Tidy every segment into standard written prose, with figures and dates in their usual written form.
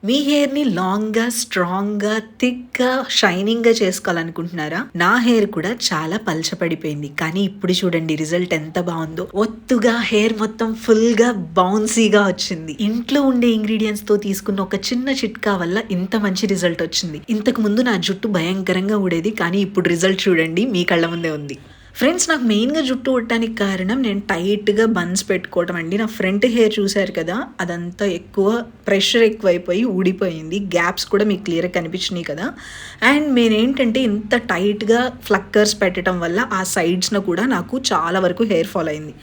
మీ హెయిర్‌ని లాంగ్‌గా, స్ట్రాంగ్‌గా, థిక్‌గా, షైనింగ్‌గా చేసుకోవాలనుకుంటున్నారా? నా హెయిర్ కూడా చాలా పలచపడిపోయింది. కానీ ఇప్పుడు చూడండి రిజల్ట్ ఎంత బావుందో. ఒత్తుగా హెయిర్ మొత్తం ఫుల్‌గా బౌన్సీగా వచ్చింది. ఇంట్లో ఉండే ఇంగ్రీడియెంట్స్‌తో తీసుకున్న ఒక చిన్న చిట్కా వల్ల ఇంత మంచి రిజల్ట్ వచ్చింది. ఇంతకు ముందు నా జుట్టు భయంకరంగా ఊడేది. కానీ ఇప్పుడు రిజల్ట్ చూడండి మీ కళ్ళ ముందే ఉంది. ఫ్రెండ్స్, నాకు మెయిన్‌గా జుట్టు ఊడటానికి కారణం నేను టైట్‌గా బన్స్ పెట్టుకోవటం అండి. నా ఫ్రంట్ హెయిర్ చూసారు కదా! అదంతా ఎక్కువ ప్రెషర్ ఎక్కువైపోయి ఊడిపోయింది. గ్యాప్స్ కూడా మీకు క్లియర్‌గా కనిపించినాయి కదా! అండ్ నేనేంటంటే ఇంత టైట్‌గా ఫ్లక్కర్స్ పెట్టడం వల్ల ఆ సైడ్స్‌న కూడా నాకు చాలా వరకు హెయిర్ ఫాల్ అయింది.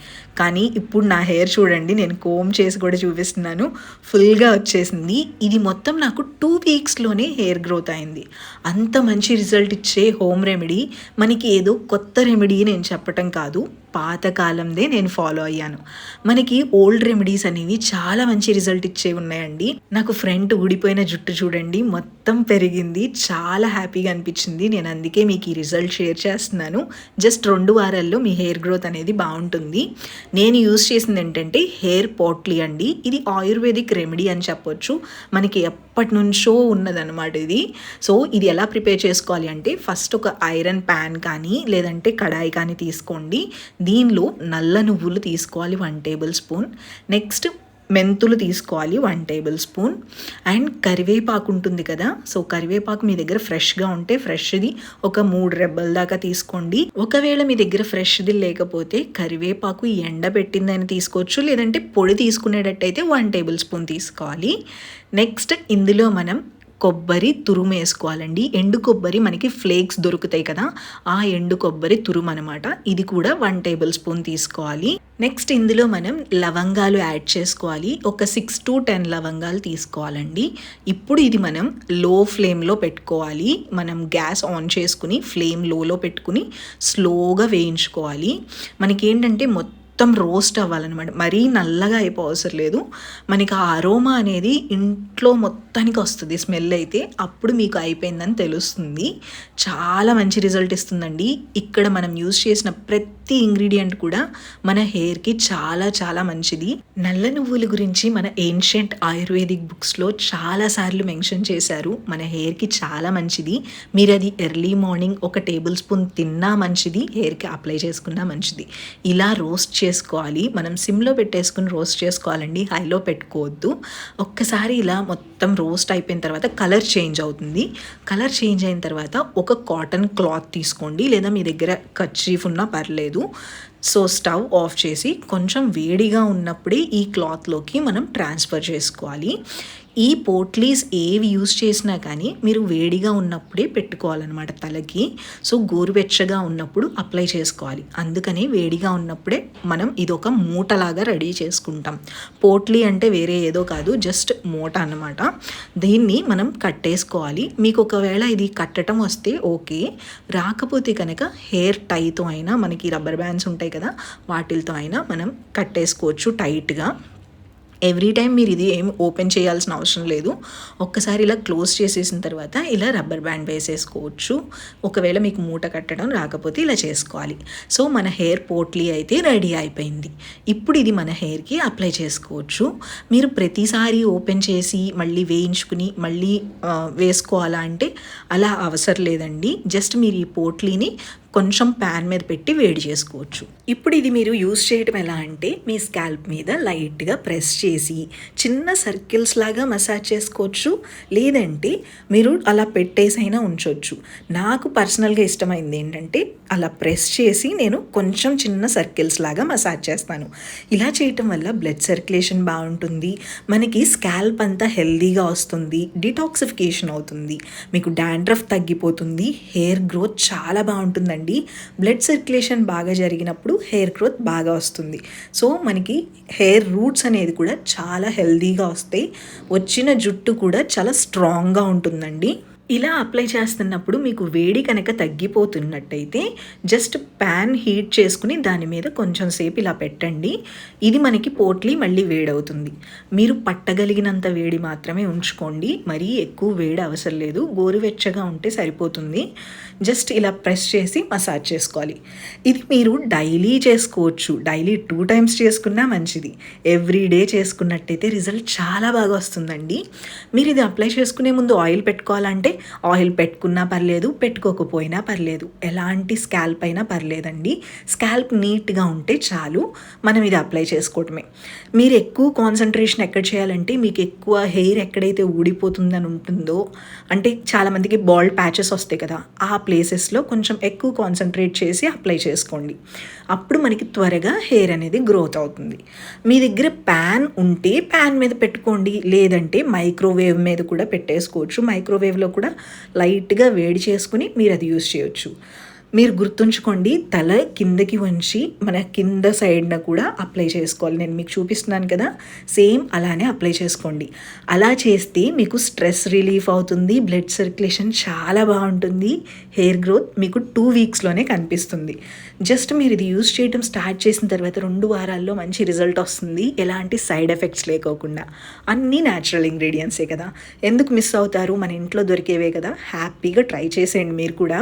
కానీ ఇప్పుడు నా హెయిర్ చూడండి, నేను కోంబ్ చేసి కూడా చూపిస్తున్నాను. ఫుల్‌గా వచ్చేసింది. ఇది మొత్తం నాకు 2 వీక్స్‌లోనే హెయిర్ గ్రోత్ అయింది. అంత మంచి రిజల్ట్ ఇచ్చే హోమ్ రెమెడీ మనకి ఏదో కొత్త రెమెడీ నేను చెప్పటం కాదు. పాతకాలందే నేను ఫాలో అయ్యాను. మనకి ఓల్డ్ రెమెడీస్ అనేవి చాలా మంచి రిజల్ట్ ఇచ్చేవి ఉన్నాయండి. నాకు ఫ్రంట్ ఊడిపోయిన జుట్టు చూడండి మొత్తం పెరిగింది. చాలా హ్యాపీగా అనిపించింది. నేను అందుకే మీకు ఈ రిజల్ట్ షేర్ చేస్తున్నాను. జస్ట్ 2 వారాల్లో మీ హెయిర్ గ్రోత్ అనేది బాగుంటుంది. నేను యూజ్ చేసింది ఏంటంటే హెయిర్ పోట్లీ అండి. ఇది ఆయుర్వేదిక్ రెమెడీ అని చెప్పొచ్చు. మనకి ఎప్పటి నుంచో ఉన్నదన్నమాట ఇది. సో ఇది ఎలా ప్రిపేర్ చేసుకోవాలి అంటే ఫస్ట్ ఒక ఐరన్ ప్యాన్ కానీ లేదంటే కడాయి కానీ తీసుకోండి. దీనిలో నల్ల నువ్వులు తీసుకోవాలి 1 టేబుల్ స్పూన్. నెక్స్ట్ మెంతులు తీసుకోవాలి 1 టేబుల్ స్పూన్. అండ్ కరివేపాకు ఉంటుంది కదా, సో కరివేపాకు మీ దగ్గర ఫ్రెష్గా ఉంటే ఫ్రెష్ది ఒక 3 రెబ్బల దాకా తీసుకోండి. ఒకవేళ మీ దగ్గర ఫ్రెష్ది లేకపోతే కరివేపాకు ఎండబెట్టిందని తీసుకోవచ్చు, లేదంటే పొడి తీసుకునేటట్టయితే 1 టేబుల్ స్పూన్ తీసుకోవాలి. నెక్స్ట్ ఇందులో మనం కొబ్బరి తురుము వేసుకోవాలండి. ఎండు కొబ్బరి మనకి ఫ్లేక్స్ దొరుకుతాయి కదా, ఆ ఎండు కొబ్బరి తురుము అనమాట. ఇది కూడా 1 టేబుల్ స్పూన్ తీసుకోవాలి. నెక్స్ట్ ఇందులో మనం లవంగాలు యాడ్ చేసుకోవాలి. ఒక 6 to 10 లవంగాలు తీసుకోవాలండి. ఇప్పుడు ఇది మనం లో ఫ్లేమ్లో పెట్టుకోవాలి. మనం గ్యాస్ ఆన్ చేసుకుని ఫ్లేమ్ లోలో పెట్టుకుని స్లోగా వేయించుకోవాలి. మనకేంటంటే మొత్తం రోస్ట్ అవ్వాలన్నమాట. మరీ నల్లగా అయిపోవసరం లేదు. మనకి ఆ అరోమా అనేది ఇంట్లో మొత్తానికి వస్తుంది. స్మెల్ అయితే అప్పుడు మీకు అయిపోయిందని తెలుస్తుంది. చాలా మంచి రిజల్ట్ ఇస్తుందండి. ఇక్కడ మనం యూజ్ చేసిన ప్రతి ఇంగ్రీడియంట్ కూడా మన హెయిర్కి చాలా చాలా మంచిది. నల్ల నువ్వుల గురించి మన ఏన్షియంట్ ఆయుర్వేదిక్ బుక్స్లో చాలాసార్లు మెన్షన్ చేశారు. మన హెయిర్కి చాలా మంచిది. మీరు అది ఎర్లీ మార్నింగ్ ఒక టేబుల్ స్పూన్ తిన్నా మంచిది, హెయిర్కి అప్లై చేసుకున్నా మంచిది. ఇలా రోస్ట్ చేసుకోవాలి. మనం సిమ్లో పెట్టేసుకుని రోస్ట్ చేసుకోవాలండి, హైలో పెట్టుకోవద్దు. ఒక్కసారి ఇలా మొత్తం రోస్ట్ అయిపోయిన తర్వాత కలర్ చేంజ్ అవుతుంది. కలర్ చేంజ్ అయిన తర్వాత ఒక కాటన్ క్లాత్ తీసుకోండి, లేదా మీ దగ్గర కర్చీఫ్ ఉన్నా పర్లేదు. సో స్టవ్ ఆఫ్ చేసి కొంచెం వేడిగా ఉన్నప్పుడే ఈ క్లాత్లోకి మనం ట్రాన్స్ఫర్ చేసుకోవాలి. ఈ పోట్లీస్ ఏవి యూజ్ చేసినా కానీ మీరు వేడిగా ఉన్నప్పుడే పెట్టుకోవాలన్నమాట తలకి. సో గోరువెచ్చగా ఉన్నప్పుడు అప్లై చేసుకోవాలి. అందుకని వేడిగా ఉన్నప్పుడే మనం ఇదొక మూటలాగా రెడీ చేసుకుంటాం. పోట్లీ అంటే వేరే ఏదో కాదు, జస్ట్ మూట అన్నమాట. దీన్ని మనం కట్టేసుకోవాలి. మీకు ఒకవేళ ఇది కట్టడం వస్తే ఓకే, రాకపోతే కనుక హెయిర్ టైతో అయినా, మనకి రబ్బర్ బ్యాండ్స్ ఉంటాయి కదా, వాటితో అయినా మనం కట్టేసుకోవచ్చు టైట్గా. ఎవ్రీ టైం మీరు ఇది ఏం ఓపెన్ చేయాల్సిన అవసరం లేదు. ఒక్కసారి ఇలా క్లోజ్ చేసేసిన తర్వాత ఇలా రబ్బర్ బ్యాండ్ వేసేసుకోవచ్చు. ఒకవేళ మీకు మూట కట్టడం రాకపోతే ఇలా చేసుకోవాలి. సో మన హెయిర్ పోట్లీ అయితే రెడీ అయిపోయింది. ఇప్పుడు ఇది మన హెయిర్కి అప్లై చేసుకోవచ్చు. మీరు ప్రతిసారి ఓపెన్ చేసి మళ్ళీ వేయించుకుని మళ్ళీ వేసుకోవాలా అంటే అలా అవసరం లేదండి. జస్ట్ మీరు ఈ పోట్లీని కొంచెం ప్యాన్ మీద పెట్టి వేడి చేసుకోవచ్చు. ఇప్పుడు ఇది మీరు యూజ్ చేయడం ఎలా అంటే మీ స్కాల్ప్ మీద లైట్గా ప్రెస్ చేసి చిన్న సర్కిల్స్ లాగా మసాజ్ చేసుకోవచ్చు, లేదంటే మీరు అలా పెట్టేసైనా ఉంచవచ్చు. నాకు పర్సనల్గా ఇష్టమైంది ఏంటంటే అలా ప్రెస్ చేసి నేను కొంచెం చిన్న సర్కిల్స్ లాగా మసాజ్ చేస్తాను. ఇలా చేయటం వల్ల బ్లడ్ సర్క్యులేషన్ బాగుంటుంది, మనకి స్కాల్ప్ అంతా హెల్దీగా వస్తుంది, డిటాక్సిఫికేషన్ అవుతుంది, మీకు డాండ్రఫ్ తగ్గిపోతుంది, హెయిర్ గ్రోత్ చాలా బాగుంటుందండి. బ్లడ్ సర్క్యులేషన్ బాగా జరిగినప్పుడు హెయిర్ గ్రోత్ బాగా వస్తుంది. సో మనకి హెయిర్ రూట్స్ అనేది కూడా చాలా హెల్దీగా వస్తాయి. వచ్చిన జుట్టు కూడా చాలా స్ట్రాంగ్గా ఉంటుందండి. ఇలా అప్లై చేస్తున్నప్పుడు మీకు వేడి కనుక తగ్గిపోతున్నట్టయితే జస్ట్ ప్యాన్ హీట్ చేసుకుని దాని మీద కొంచెం సేపు ఇలా పెట్టండి. ఇది మనకి పోట్లీ మళ్ళీ వేడవుతుంది. మీరు పట్టగలిగినంత వేడి మాత్రమే ఉంచుకోండి. మరీ ఎక్కువ వేడి అవసరం లేదు. గోరువెచ్చగా ఉంటే సరిపోతుంది. జస్ట్ ఇలా ప్రెస్ చేసి మసాజ్ చేసుకోవాలి. ఇది మీరు డైలీ చేసుకోవచ్చు. డైలీ 2 టైమ్స్ చేసుకున్నా మంచిది. ఎవ్రీడే చేసుకున్నట్టయితే రిజల్ట్ చాలా బాగా వస్తుందండి. మీరు ఇది అప్లై చేసుకునే ముందు ఆయిల్ పెట్టుకోవాలంటే ఆయిల్ పెట్టుకున్నా పర్లేదు, పెట్టుకోకపోయినా పర్లేదు. ఎలాంటి స్కాల్ప్ అయినా పర్లేదండి. స్కాల్ప్ నీట్గా ఉంటే చాలు. మనం ఇది అప్లై చేసుకోవటమే. మీరు ఎక్కువ కాన్సన్ట్రేషన్ ఎక్కడ చేయాలంటే మీకు ఎక్కువ హెయిర్ ఎక్కడైతే ఊడిపోతుందని ఉంటుందో, అంటే చాలామందికి బాల్డ్ ప్యాచెస్ వస్తాయి కదా, ఆ ప్లేసెస్లో కొంచెం ఎక్కువ కాన్సన్ట్రేట్ చేసి అప్లై చేసుకోండి. అప్పుడు మనకి త్వరగా హెయిర్ అనేది గ్రోత్ అవుతుంది. మీ దగ్గర ప్యాన్ ఉంటే ప్యాన్ మీద పెట్టుకోండి, లేదంటే మైక్రోవేవ్ మీద కూడా పెట్టేసుకోవచ్చు. మైక్రోవేవ్లో కూడా లైట్గా వేడి చేసుకుని మీరు అది యూస్ చేయొచ్చు. మీరు గుర్తుంచుకోండి, తల కిందకి వంచి మన కింద సైడ్న కూడా అప్లై చేసుకోవాలి. నేను మీకు చూపిస్తున్నాను కదా, సేమ్ అలానే అప్లై చేసుకోండి. అలా చేస్తే మీకు స్ట్రెస్ రిలీఫ్ అవుతుంది, బ్లడ్ సర్క్యులేషన్ చాలా బాగుంటుంది, హెయిర్ గ్రోత్ మీకు 2 వీక్స్లోనే కనిపిస్తుంది. జస్ట్ మీరు ఇది యూస్ చేయడం స్టార్ట్ చేసిన తర్వాత 2 వారాల్లో మంచి రిజల్ట్ వస్తుంది, ఎలాంటి సైడ్ ఎఫెక్ట్స్ లేకోకుండా. అన్నీ న్యాచురల్ ఇంగ్రీడియంట్సే కదా, ఎందుకు మిస్ అవుతారు? మన ఇంట్లో దొరికేవే కదా. హ్యాపీగా ట్రై చేసేయండి మీరు కూడా.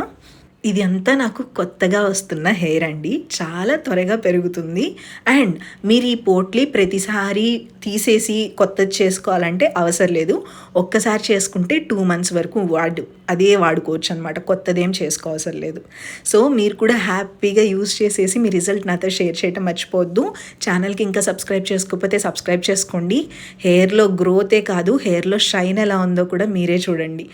ఇది అంతా నాకు కొత్తగా వస్తున్న హెయిర్ అండి. చాలా త్వరగా పెరుగుతుంది. అండ్ మీరు ఈ పోట్లీ ప్రతిసారి తీసేసి కొత్తది చేసుకోవాలంటే అవసరం లేదు. ఒక్కసారి చేసుకుంటే 2 మంత్స్ వరకు అదే వాడుకోవచ్చు అనమాట. కొత్తదేం చేసుకోవసరం లేదు. సో మీరు కూడా హ్యాపీగా యూస్ చేసేసి మీ రిజల్ట్ నాతో షేర్ చేయడం మర్చిపోవద్దు. ఛానల్కి ఇంకా సబ్స్క్రైబ్ చేసుకోకపోతే సబ్స్క్రైబ్ చేసుకోండి. హెయిర్లో గ్రోతే కాదు, హెయిర్లో షైన్ ఎలా ఉందో కూడా మీరే చూడండి.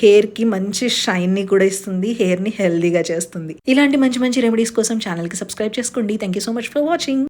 హెయిర్కి మంచి షైన్ని కూడా ఇస్తుంది, హెయిర్ని హెల్దీగా చేస్తుంది. ఇలాంటి మంచి మంచి రెమెడీస్ కోసం ఛానల్కి సబ్స్క్రైబ్ చేసుకోండి. Thank you so much for watching.